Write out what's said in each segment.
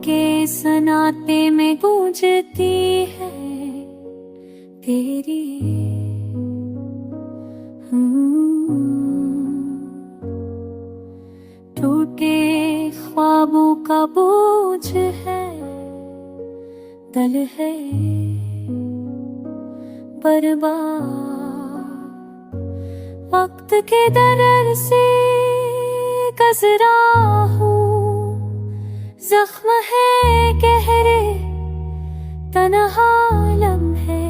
के सन्नाटे में गूंजती है तेरी टूटे ख्वाबों का बोझ है, दल है बर्बाद। वक्त के दरर से कजरा हूँ, जख्म है गहरे तन्हा लम्हे,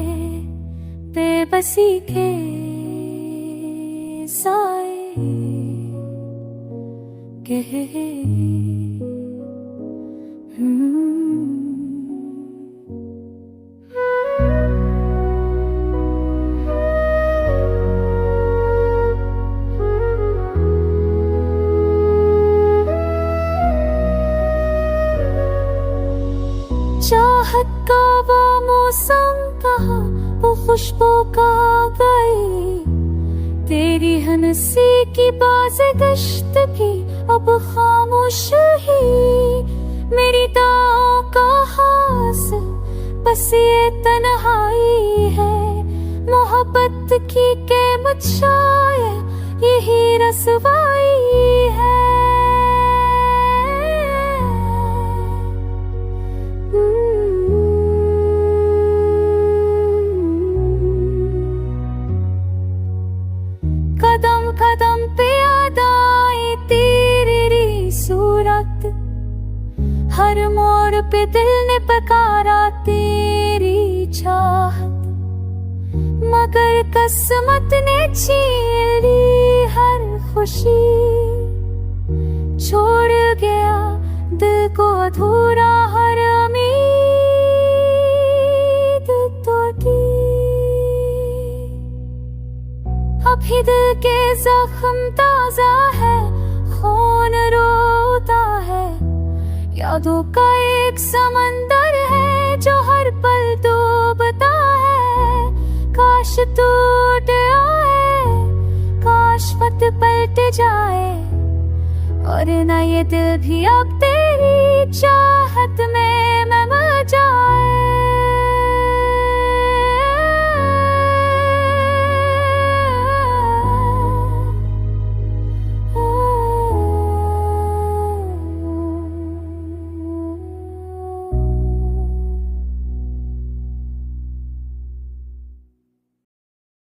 बेबसी के साए गहरे। चाहत का वो मौसम कहा, वो खुशबू का गई, तेरी हंसी की बाज़गश्त की अब खामोश ही। मेरी दाओं का हासिल बस ये तन्हाई है, मोहब्बत की कीमत शायद यही रसवाई है। कदम कदम पे याद आई तेरी सूरत, हर मोड़ पे दिल ने पुकारा तेरी चाहत, मगर किस्मत ने छीन ली हर खुशी। छोड़ गया दिल को अधूरा हर उम्मीद टूटी। अभी दिल के जख्म ताजा है, खून रोता है, यादों का एक समंदर है जो हर पल डूबता है। काश टूट आए, काश वक्त पलट जाए, और ना ये दिल भी अब तेरी चाहत में मर जाए।